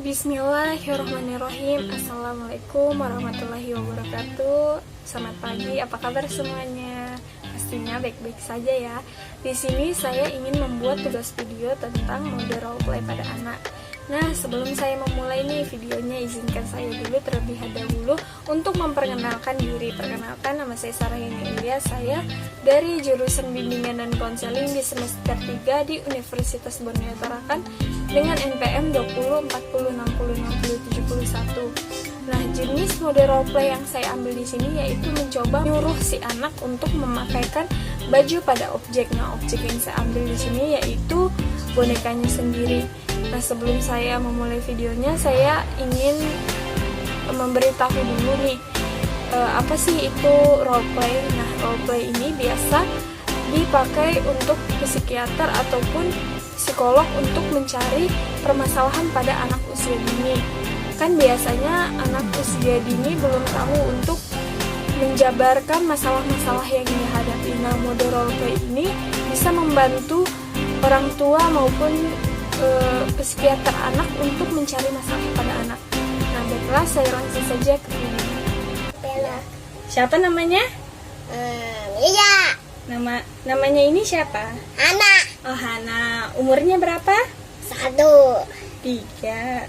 Bismillahirrahmanirrahim. Assalamualaikum warahmatullahi wabarakatuh. Selamat pagi, apa kabar semuanya? Pastinya baik-baik saja ya. Di sini saya ingin membuat tugas video tentang mode roleplay pada anak. Nah, sebelum saya memulai nih videonya, izinkan saya dulu terlebih dahulu untuk memperkenalkan diri. Perkenalkan, nama saya Sarahini Ilya. Saya dari jurusan bimbingan dan konseling di semester 3 di Universitas Borneo Tarakan dengan NPM 20 40 60 60 71. Nah, jenis mode roleplay yang saya ambil di sini yaitu mencoba nyuruh si anak untuk memakaikan baju pada objek. Nah, objek yang saya ambil di sini yaitu bonekanya sendiri. Nah, sebelum saya memulai videonya, saya ingin memberitahu dulu nih apa sih itu roleplay. Nah, roleplay ini biasa dipakai untuk psikiater ataupun psikolog untuk mencari permasalahan pada anak usia dini. Kan biasanya anak usia dini belum tahu untuk menjabarkan masalah-masalah yang dihadapi. Nah, mode roleplay ini bisa membantu orang tua maupun psikiater anak untuk mencari masalah pada anak. Nah, baiklah, saya langsung saja ke videonya. Siapa namanya? Iya. Namanya ini siapa? Hana. Oh, Hana. Umurnya berapa? 1. 3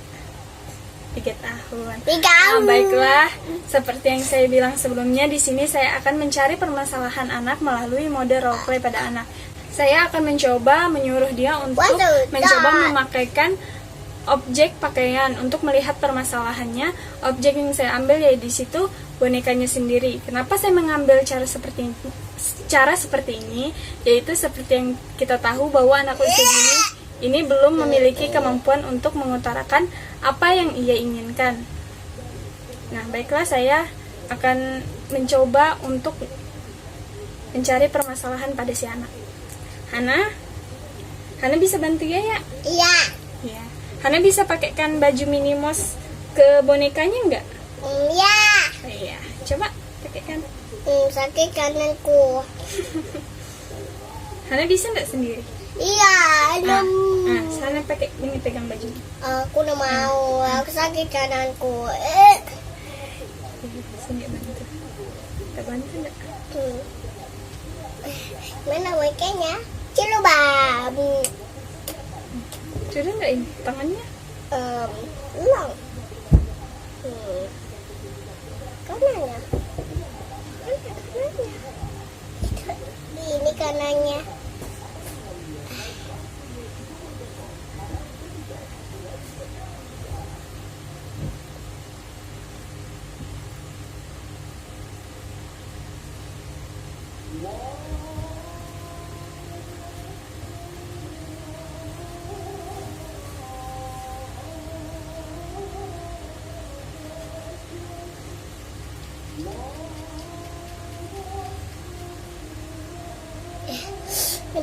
tahun. 3 Nah, baiklah, seperti yang saya bilang sebelumnya, di sini saya akan mencari permasalahan anak melalui mode roleplay pada anak. Saya akan mencoba menyuruh dia untuk mencoba memakaikan objek pakaian untuk melihat permasalahannya. Objek yang saya ambil ya di situ bonekanya sendiri. Kenapa saya mengambil cara seperti ini? Yaitu seperti yang kita tahu bahwa anak usia dini ini belum memiliki kemampuan untuk mengutarakan apa yang ia inginkan. Nah, baiklah, saya akan mencoba untuk mencari permasalahan pada si anak. Hana bisa bantu ya? Iya. Ya. Hana bisa pakaikan baju minimos ke bonekanya enggak? Iya. Iya. Coba pakaikan. Sakit kananku. Hana bisa enggak sendiri? Iya. Sana pakai ini, pegang baju. Aku udah mau. Aku sakit kananku. Sini bantu. Kita bantu enggak? Mana bonekanya? Cilubab. Sudah enggak ini tangannya? Ulang. Kanannya. Ini kanannya.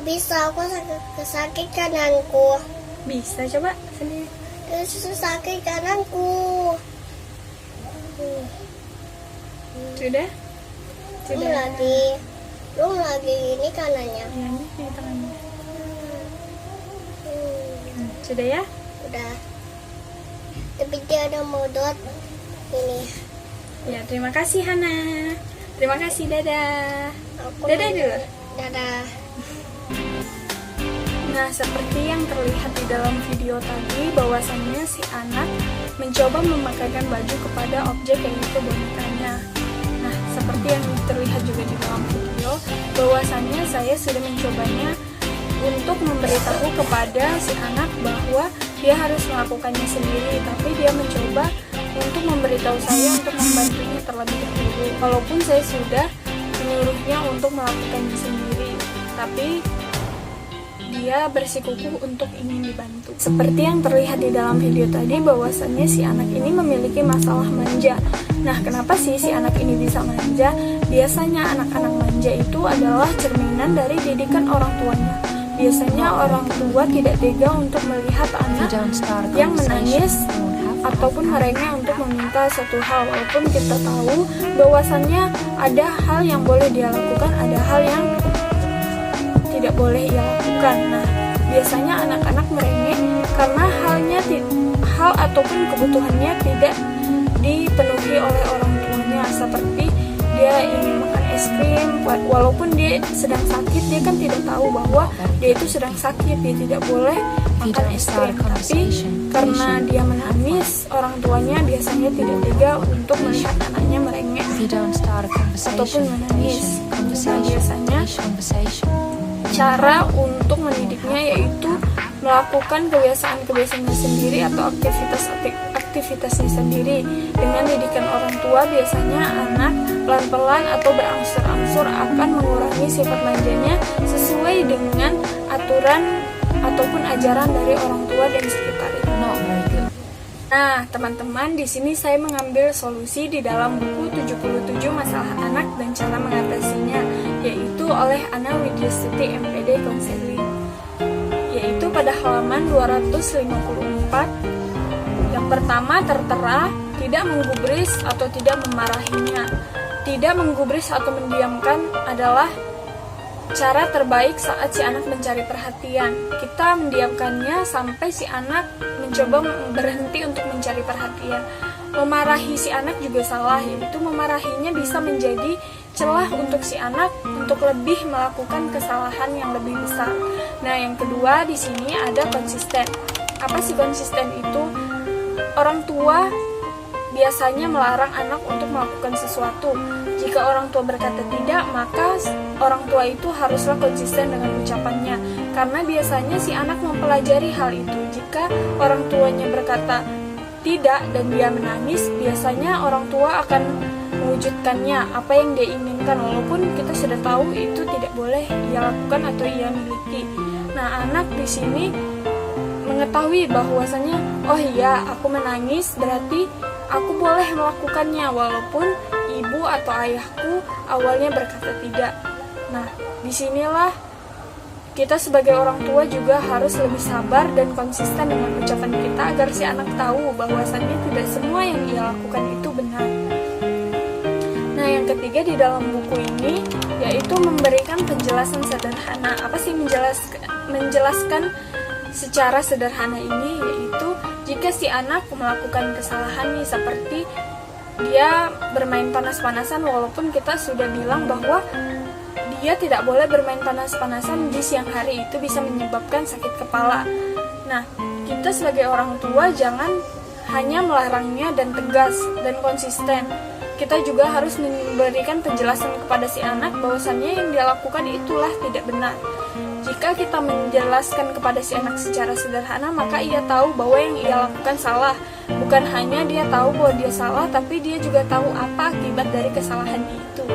Bisa, aku sakit kananku. Bisa, coba sendiri. Sakit kananku. Sudah? Belum lagi ini kanannya. Ya, ini tangannya. Sudah ya? Udah. Tapi dia ada modot ini. Ya, terima kasih Hana. Terima kasih, dadah. Dadah dulu. Dadah. Nah, seperti yang terlihat di dalam video tadi, bahwasannya si anak mencoba memakaikan baju kepada objek yaitu bonekanya. Nah, seperti yang terlihat juga di dalam video, bahwasannya saya sudah mencobanya untuk memberitahu kepada si anak bahwa dia harus melakukannya sendiri, tapi dia mencoba untuk memberitahu saya untuk membantunya terlebih dahulu. Walaupun saya sudah menyuruhnya untuk melakukannya sendiri, tapi dia bersikukuh untuk ingin dibantu. Seperti yang terlihat di dalam video tadi, bahwasannya si anak ini memiliki masalah manja. Nah, kenapa sih si anak ini bisa manja? Biasanya anak-anak manja itu adalah cerminan dari didikan orang tuanya. Biasanya orang tua tidak tega untuk melihat anak yang menangis ataupun mereka untuk meminta satu hal, walaupun kita tahu bahwasannya ada hal yang boleh dia lakukan, ada hal yang tidak boleh ia lakukan. Nah, biasanya anak-anak merengek karena hal ataupun kebutuhannya tidak dipenuhi oleh orang tuanya, seperti dia ingin makan es krim walaupun dia sedang sakit. Dia kan tidak tahu bahwa dia itu sedang sakit, dia tidak boleh makan es krim, tapi karena dia menangis, orang tuanya biasanya tidak tega untuk melihat anaknya merengek ataupun menangis. Nah, biasanya cara untuk mendidiknya yaitu melakukan kebiasaan-kebiasaannya sendiri atau aktivitasnya sendiri. Dengan didikan orang tua, biasanya anak pelan-pelan atau berangsur-angsur akan mengurangi sifat manjanya sesuai dengan aturan ataupun ajaran dari orang tua dan sekitarnya. Nah, teman-teman, di sini saya mengambil solusi di dalam buku 77 Masalah Anak dan Cara Mengatasinya, yaitu oleh Anna Widyastiti MPD Konseling, yaitu pada halaman 254. Yang pertama tertera, tidak menggubris atau tidak memarahinya. Tidak menggubris atau mendiamkan adalah cara terbaik saat si anak mencari perhatian. Kita mendiamkannya sampai si anak mencoba berhenti untuk mencari perhatian. Memarahi si anak juga salah, yaitu memarahinya bisa menjadi celah untuk si anak untuk lebih melakukan kesalahan yang lebih besar. Nah, yang kedua di sini ada konsisten. Apa sih konsisten itu? Orang tua biasanya melarang anak untuk melakukan sesuatu. Jika orang tua berkata tidak, maka orang tua itu haruslah konsisten dengan ucapannya, karena biasanya si anak mempelajari hal itu. Jika orang tuanya berkata tidak dan dia menangis, biasanya orang tua akan mewujudkannya apa yang dia inginkan, walaupun kita sudah tahu itu tidak boleh ia lakukan atau ia miliki. Nah, anak di sini mengetahui bahwasanya, oh iya, aku menangis berarti aku boleh melakukannya walaupun ibu atau ayahku awalnya berkata tidak. Nah, disinilah kita sebagai orang tua juga harus lebih sabar dan konsisten dengan ucapan kita agar si anak tahu bahwasannya tidak semua yang ia lakukan itu benar. Nah, yang ketiga di dalam buku ini yaitu memberikan penjelasan sederhana. Apa sih menjelaskan secara sederhana ini? Yaitu jika si anak melakukan kesalahan nih, seperti dia bermain panas-panasan, walaupun kita sudah bilang bahwa dia tidak boleh bermain panas-panasan di siang hari, itu bisa menyebabkan sakit kepala. Nah, kita sebagai orang tua jangan hanya melarangnya dan tegas dan konsisten. Kita juga harus memberikan penjelasan kepada si anak bahwasannya yang dia lakukan itulah tidak benar. Jika kita menjelaskan kepada si anak secara sederhana, maka ia tahu bahwa yang ia lakukan salah. Bukan hanya dia tahu bahwa dia salah, tapi dia juga tahu apa akibat dari kesalahannya itu.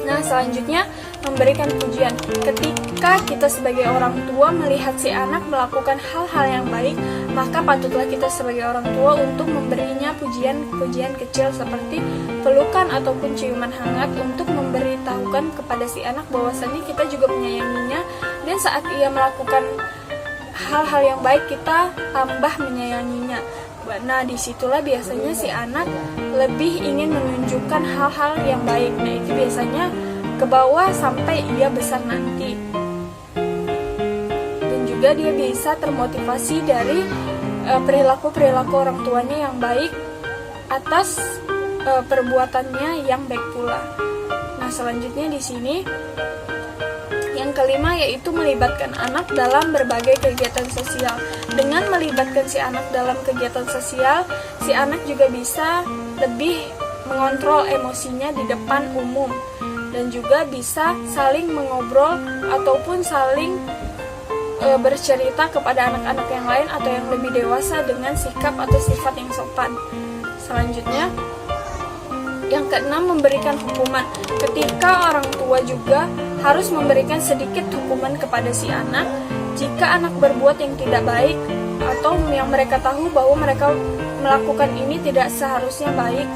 Nah, selanjutnya memberikan pujian. Ketika kita sebagai orang tua melihat si anak melakukan hal-hal yang baik, maka patutlah kita sebagai orang tua untuk memberinya pujian-pujian kecil seperti pelukan ataupun ciuman hangat untuk memberitahukan kepada si anak bahwasannya kita juga menyayanginya, dan saat ia melakukan hal-hal yang baik kita tambah menyayanginya. Nah, disitulah biasanya si anak lebih ingin menunjukkan hal-hal yang baik. Nah, itu biasanya ke bawah sampai ia besar nanti. Dan juga dia bisa termotivasi dari perilaku-perilaku orang tuanya yang baik atas perbuatannya yang baik pula. Nah, selanjutnya di sini yang kelima yaitu melibatkan anak dalam berbagai kegiatan sosial. Dengan melibatkan si anak dalam kegiatan sosial, si anak juga bisa lebih mengontrol emosinya di depan umum, dan juga bisa saling mengobrol ataupun saling bercerita kepada anak-anak yang lain atau yang lebih dewasa dengan sikap atau sifat yang sopan. Selanjutnya yang keenam, memberikan hukuman. Ketika orang tua juga harus memberikan sedikit hukuman kepada si anak jika anak berbuat yang tidak baik atau yang mereka tahu bahwa mereka melakukan ini tidak seharusnya baik.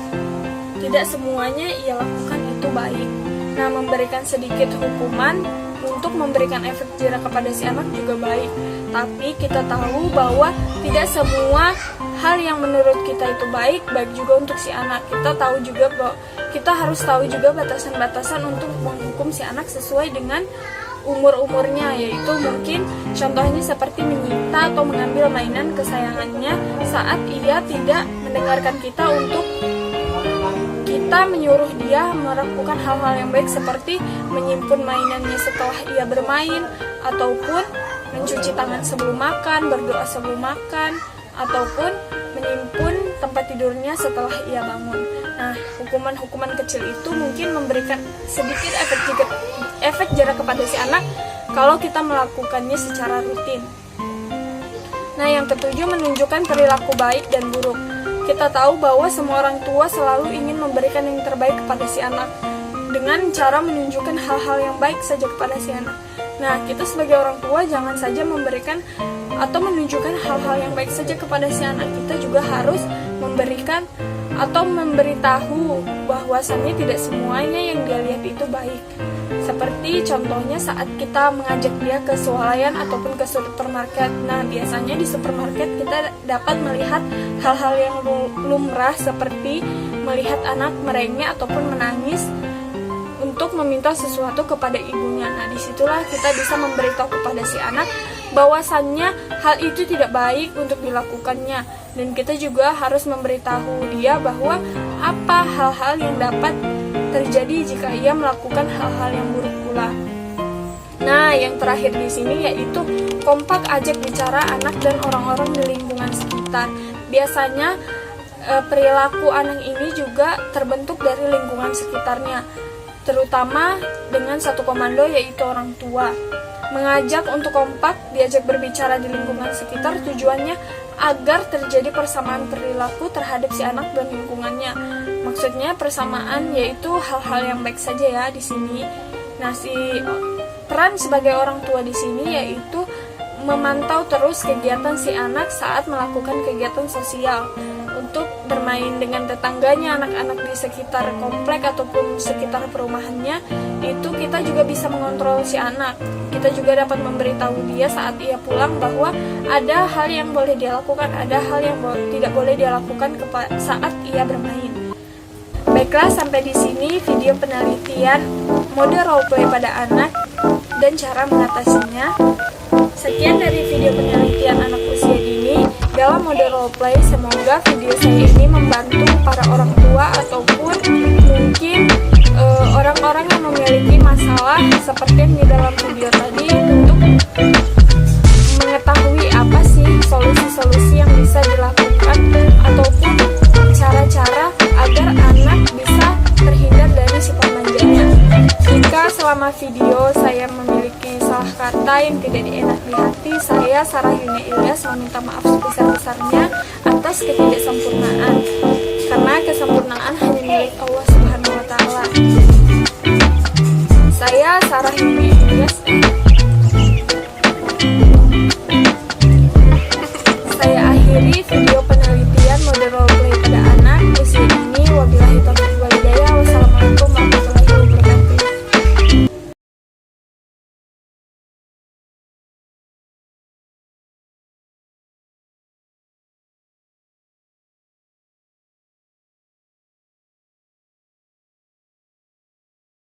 Tidak semuanya ia lakukan itu baik. Nah, memberikan sedikit hukuman untuk memberikan efek jera kepada si anak juga baik. Tapi kita tahu bahwa tidak semua hal yang menurut kita itu baik juga untuk si anak. Kita tahu juga bahwa kita harus tahu juga batasan-batasan untuk menghukum si anak sesuai dengan umur-umurnya, yaitu mungkin contohnya seperti kita atau mengambil mainan kesayangannya saat ia tidak mendengarkan kita, untuk kita menyuruh dia melakukan hal-hal yang baik seperti menyimpan mainannya setelah ia bermain, ataupun mencuci tangan sebelum makan, berdoa sebelum makan, ataupun menyimpan tempat tidurnya setelah ia bangun. Nah, hukuman-hukuman kecil itu mungkin memberikan sedikit efek jerah kepada si anak kalau kita melakukannya secara rutin. Nah, yang ketujuh, menunjukkan perilaku baik dan buruk. Kita tahu bahwa semua orang tua selalu ingin memberikan yang terbaik kepada si anak dengan cara menunjukkan hal-hal yang baik saja kepada si anak. Nah, kita sebagai orang tua jangan saja memberikan atau menunjukkan hal-hal yang baik saja kepada si anak. Kita juga harus memberikan atau memberitahu bahwasannya tidak semuanya yang dia lihat itu baik. Seperti contohnya saat kita mengajak dia ke swalayan ataupun ke supermarket. Nah, biasanya di supermarket kita dapat melihat hal-hal yang lumrah seperti melihat anak merengek ataupun menangis untuk meminta sesuatu kepada ibunya. Nah, disitulah kita bisa memberitahu kepada si anak bahwasannya hal itu tidak baik untuk dilakukannya, dan kita juga harus memberitahu dia bahwa apa hal-hal yang dapat terjadi jika ia melakukan hal-hal yang buruk pula. Nah, yang terakhir di sini yaitu kompak ajak bicara anak dan orang-orang di lingkungan sekitar. Biasanya perilaku anak ini juga terbentuk dari lingkungan sekitarnya, terutama dengan satu komando yaitu orang tua. Mengajak untuk kompak, diajak berbicara di lingkungan sekitar, tujuannya agar terjadi persamaan perilaku terhadap si anak dan lingkungannya. Maksudnya persamaan yaitu hal-hal yang baik saja ya di sini. Nah, peran sebagai orang tua di sini yaitu memantau terus kegiatan si anak saat melakukan kegiatan sosial, untuk bermain dengan tetangganya, anak-anak di sekitar komplek ataupun sekitar perumahannya. Itu kita juga bisa mengontrol si anak. Kita juga dapat memberitahu dia saat ia pulang bahwa ada hal yang boleh dia lakukan, ada hal yang tidak boleh dia lakukan saat ia bermain. Baiklah, sampai di sini video penelitian mode roleplay pada anak dan cara mengatasinya. Sekian dari video penelitian anak usia dini dalam mode roleplay. Semoga video saya ini membantu para orang tua ataupun mungkin orang-orang yang memiliki masalah seperti yang di dalam video tadi, untuk mengetahui apa sih solusi-solusi yang bisa dilakukan ataupun cara-cara agar anak bisa terhindar dari sifat manjanya. Jika selama video saya memiliki salah kata yang tidak enak di hati, saya Sarah Yuni Ilyas meminta maaf sebesar-besarnya atas ketidaksempurnaan, karena kesempurnaan hanya milik Allah Subhanahu wa Ta'ala. Saya Sarah Yuni Ilyas.